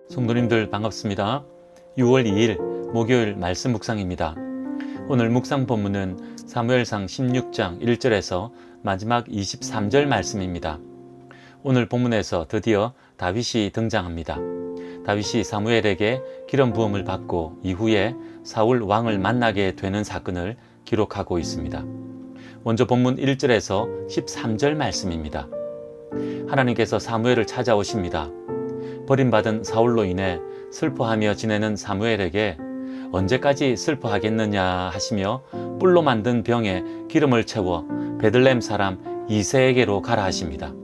성도님들 반갑습니다. 6월 2일 목요일 말씀 묵상입니다. 오늘 묵상 본문은 사무엘상 16장 1절에서 마지막 23절 말씀입니다. 오늘 본문에서 드디어 다윗이 등장합니다. 다윗이 사무엘에게 기름 부음을 받고 이후에 사울 왕을 만나게 되는 사건을 기록하고 있습니다. 먼저 본문 1절에서 13절 말씀입니다. 하나님께서 사무엘을 찾아오십니다. 버림받은 사울로 인해 슬퍼하며 지내는 사무엘에게 언제까지 슬퍼하겠느냐 하시며 뿔로 만든 병에 기름을 채워 베들레헴 사람 이새에게로 가라 하십니다.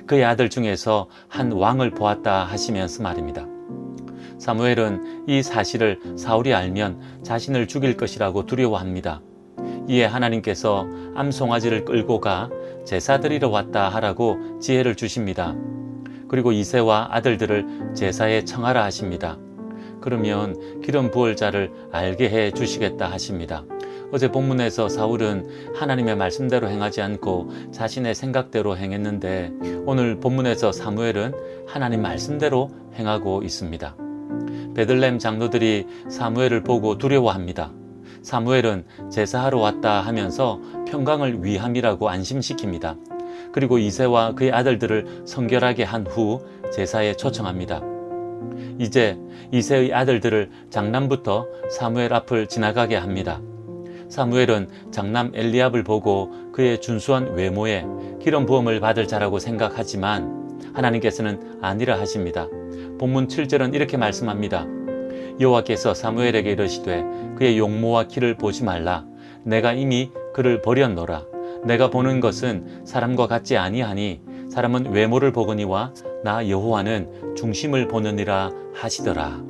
그의 아들 중에서 한 왕을 보았다 하시면서 말입니다. 사무엘은 이 사실을 사울이 알면 자신을 죽일 것이라고 두려워합니다. 이에 하나님께서 암송아지를 끌고 가 제사 드리러 왔다 하라고 지혜를 주십니다. 그리고 이새와 아들들을 제사에 청하라 하십니다. 그러면 기름 부을 자를 알게 해 주시겠다 하십니다. 어제 본문에서 사울은 하나님의 말씀대로 행하지 않고 자신의 생각대로 행했는데 오늘 본문에서 사무엘은 하나님 말씀대로 행하고 있습니다. 베들레헴 장로들이 사무엘을 보고 두려워합니다. 사무엘은 제사하러 왔다 하면서 평강을 위함이라고 안심시킵니다. 그리고 이새와 그의 아들들을 성결하게 한 후 제사에 초청합니다. 이제 이새의 아들들을 장남부터 사무엘 앞을 지나가게 합니다. 사무엘은 장남 엘리압을 보고 그의 준수한 외모에 기름 부음을 받을 자라고 생각하지만 하나님께서는 아니라 하십니다. 본문 7절은 이렇게 말씀합니다. 여호와께서 사무엘에게 이르시되 그의 용모와 키를 보지 말라. 내가 이미 그를 버렸노라. 내가 보는 것은 사람과 같지 아니하니 사람은 외모를 보거니와 나 여호와는 중심을 보느니라 하시더라.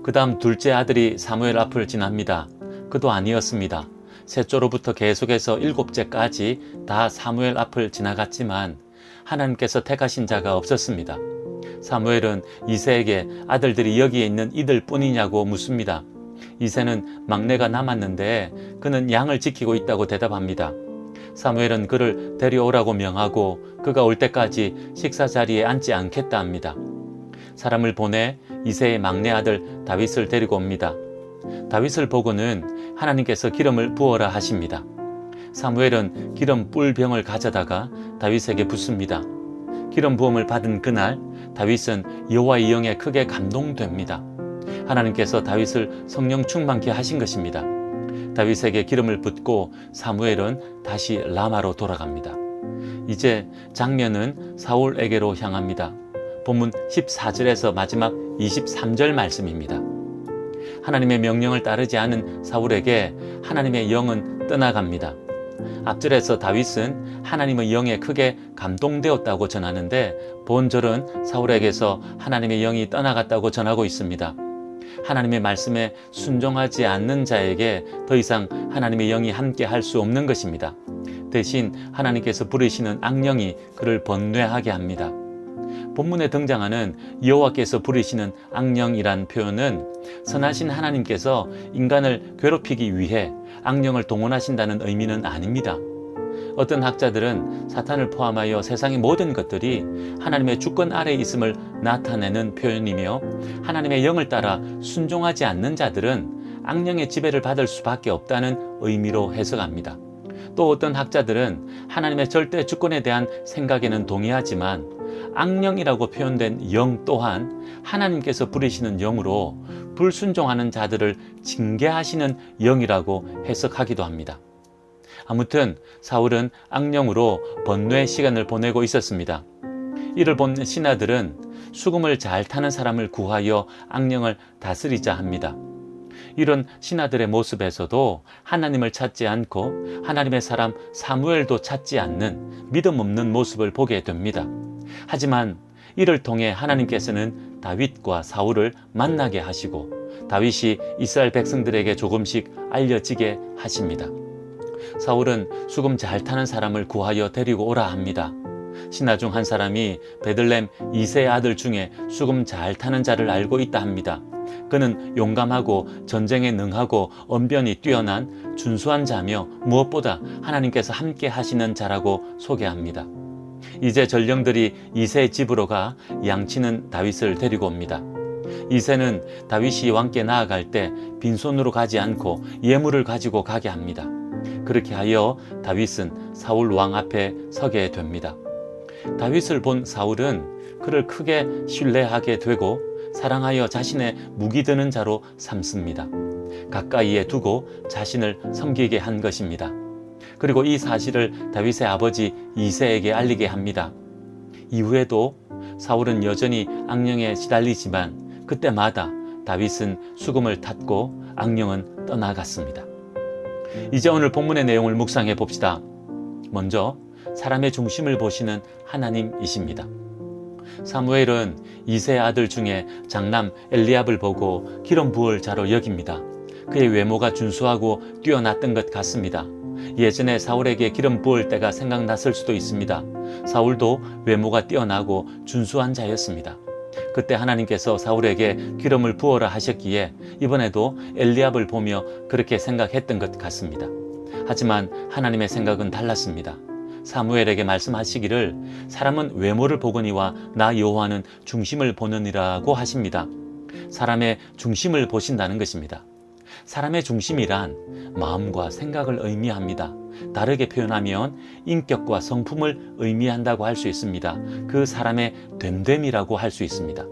그 다음 둘째 아들이 사무엘 앞을 지납니다. 그도 아니었습니다. 셋째로부터 계속해서 일곱째까지 다 사무엘 앞을 지나갔지만 하나님께서 택하신 자가 없었습니다. 사무엘은 이새에게 아들들이 여기에 있는 이들 뿐이냐고 묻습니다. 이새는 막내가 남았는데 그는 양을 지키고 있다고 대답합니다. 사무엘은 그를 데려오라고 명하고 그가 올 때까지 식사 자리에 앉지 않겠다 합니다. 사람을 보내 이새의 막내 아들 다윗을 데리고 옵니다. 다윗을 보고는 하나님께서 기름을 부어라 하십니다. 사무엘은 기름 뿔병을 가져다가 다윗에게 붓습니다. 기름 부음을 받은 그날 다윗은 여호와의 영에 크게 감동됩니다. 하나님께서 다윗을 성령 충만케 하신 것입니다. 다윗에게 기름을 붓고 사무엘은 다시 라마로 돌아갑니다. 이제 장면은 사울에게로 향합니다. 본문 14절에서 마지막 23절 말씀입니다. 하나님의 명령을 따르지 않은 사울에게 하나님의 영은 떠나갑니다. 앞절에서 다윗은 하나님의 영에 크게 감동되었다고 전하는데 본절은 사울에게서 하나님의 영이 떠나갔다고 전하고 있습니다. 하나님의 말씀에 순종하지 않는 자에게 더 이상 하나님의 영이 함께 할 수 없는 것입니다. 대신 하나님께서 부르시는 악령이 그를 번뇌하게 합니다. 본문에 등장하는 여호와께서 부르시는 악령이란 표현은 선하신 하나님께서 인간을 괴롭히기 위해 악령을 동원하신다는 의미는 아닙니다. 어떤 학자들은 사탄을 포함하여 세상의 모든 것들이 하나님의 주권 아래에 있음을 나타내는 표현이며 하나님의 영을 따라 순종하지 않는 자들은 악령의 지배를 받을 수밖에 없다는 의미로 해석합니다. 또 어떤 학자들은 하나님의 절대 주권에 대한 생각에는 동의하지만 악령이라고 표현된 영 또한 하나님께서 부리시는 영으로 불순종하는 자들을 징계하시는 영이라고 해석하기도 합니다. 아무튼 사울은 악령으로 번뇌의 시간을 보내고 있었습니다. 이를 본 신하들은 수금을 잘 타는 사람을 구하여 악령을 다스리자 합니다. 이런 신하들의 모습에서도 하나님을 찾지 않고 하나님의 사람 사무엘도 찾지 않는 믿음 없는 모습을 보게 됩니다. 하지만 이를 통해 하나님께서는 다윗과 사울을 만나게 하시고 다윗이 이스라엘 백성들에게 조금씩 알려지게 하십니다. 사울은 수금 잘 타는 사람을 구하여 데리고 오라 합니다. 신하 중 한 사람이 베들레헴 이새의 아들 중에 수금 잘 타는 자를 알고 있다 합니다. 그는 용감하고 전쟁에 능하고 언변이 뛰어난 준수한 자며 무엇보다 하나님께서 함께 하시는 자라고 소개합니다. 이제 전령들이 이새의 집으로 가 양치는 다윗을 데리고 옵니다. 이새는 다윗이 왕께 나아갈 때 빈손으로 가지 않고 예물을 가지고 가게 합니다. 그렇게 하여 다윗은 사울 왕 앞에 서게 됩니다. 다윗을 본 사울은 그를 크게 신뢰하게 되고 사랑하여 자신의 무기 드는 자로 삼습니다. 가까이에 두고 자신을 섬기게 한 것입니다. 그리고 이 사실을 다윗의 아버지 이새에게 알리게 합니다. 이후에도 사울은 여전히 악령에 시달리지만 그때마다 다윗은 수금을 탔고 악령은 떠나갔습니다. 이제 오늘 본문의 내용을 묵상해 봅시다. 먼저 사람의 중심을 보시는 하나님이십니다. 사무엘은 이새의 아들 중에 장남 엘리압을 보고 기름 부을 자로 여깁니다. 그의 외모가 준수하고 뛰어났던 것 같습니다. 예전에 사울에게 기름 부을 때가 생각났을 수도 있습니다. 사울도 외모가 뛰어나고 준수한 자였습니다. 그때 하나님께서 사울에게 기름을 부어라 하셨기에 이번에도 엘리압을 보며 그렇게 생각했던 것 같습니다. 하지만 하나님의 생각은 달랐습니다. 사무엘에게 말씀하시기를 사람은 외모를 보거니와 나 여호와는 중심을 보느니라고 하십니다. 사람의 중심을 보신다는 것입니다. 사람의 중심이란 마음과 생각을 의미합니다. 다르게 표현하면 인격과 성품을 의미한다고 할 수 있습니다. 그 사람의 됨됨이라고 할 수 있습니다.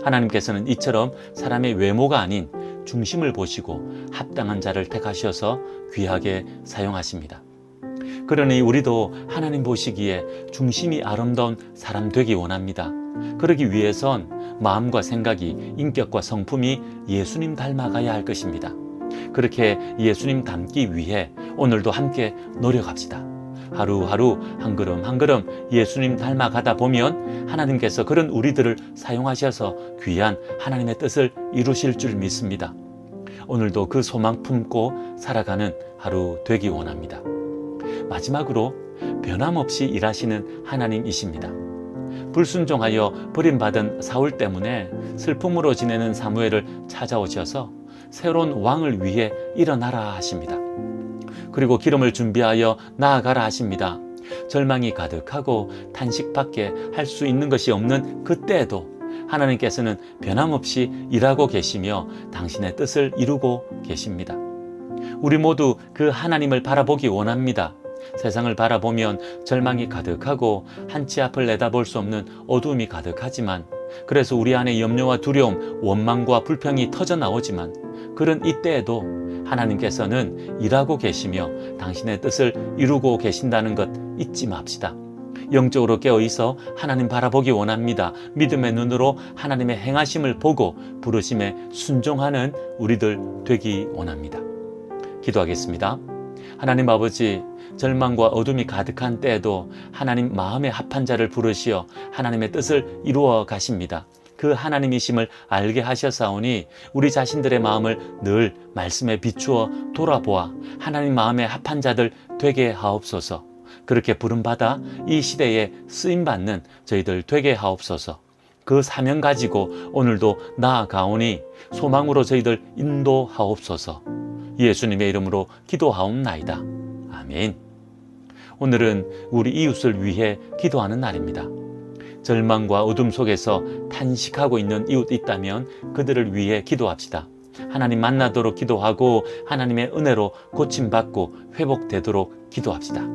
하나님께서는 이처럼 사람의 외모가 아닌 중심을 보시고 합당한 자를 택하셔서 귀하게 사용하십니다. 그러니 우리도 하나님 보시기에 중심이 아름다운 사람 되기 원합니다. 그러기 위해선 마음과 생각이, 인격과 성품이 예수님 닮아가야 할 것입니다. 그렇게 예수님 닮기 위해 오늘도 함께 노력합시다. 하루하루 한 걸음 한 걸음 예수님 닮아가다 보면 하나님께서 그런 우리들을 사용하셔서 귀한 하나님의 뜻을 이루실 줄 믿습니다. 오늘도 그 소망 품고 살아가는 하루 되기 원합니다. 마지막으로 변함없이 일하시는 하나님이십니다. 불순종하여 버림받은 사울 때문에 슬픔으로 지내는 사무엘을 찾아오셔서 새로운 왕을 위해 일어나라 하십니다. 그리고 기름을 준비하여 나아가라 하십니다. 절망이 가득하고 탄식밖에 할 수 있는 것이 없는 그때에도 하나님께서는 변함없이 일하고 계시며 당신의 뜻을 이루고 계십니다. 우리 모두 그 하나님을 바라보기 원합니다. 세상을 바라보면 절망이 가득하고 한치 앞을 내다볼 수 없는 어두움이 가득하지만, 그래서 우리 안에 염려와 두려움, 원망과 불평이 터져 나오지만 그런 이때에도 하나님께서는 일하고 계시며 당신의 뜻을 이루고 계신다는 것 잊지 맙시다. 영적으로 깨어있어 하나님 바라보기 원합니다. 믿음의 눈으로 하나님의 행하심을 보고 부르심에 순종하는 우리들 되기 원합니다. 기도하겠습니다. 하나님 아버지, 절망과 어둠이 가득한 때에도 하나님 마음에 합한 자를 부르시어 하나님의 뜻을 이루어 가십니다. 그 하나님이심을 알게 하셨사오니 우리 자신들의 마음을 늘 말씀에 비추어 돌아보아 하나님 마음에 합한 자들 되게 하옵소서. 그렇게 부름받아 이 시대에 쓰임받는 저희들 되게 하옵소서. 그 사명 가지고 오늘도 나아가오니 소망으로 저희들 인도하옵소서. 예수님의 이름으로 기도하옵나이다. 아멘. 오늘은 우리 이웃을 위해 기도하는 날입니다. 절망과 어둠 속에서 탄식하고 있는 이웃 있다면 그들을 위해 기도합시다. 하나님 만나도록 기도하고 하나님의 은혜로 고침받고 회복되도록 기도합시다.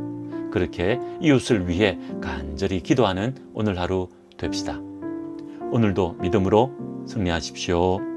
그렇게 이웃을 위해 간절히 기도하는 오늘 하루 됩시다. 오늘도 믿음으로 승리하십시오.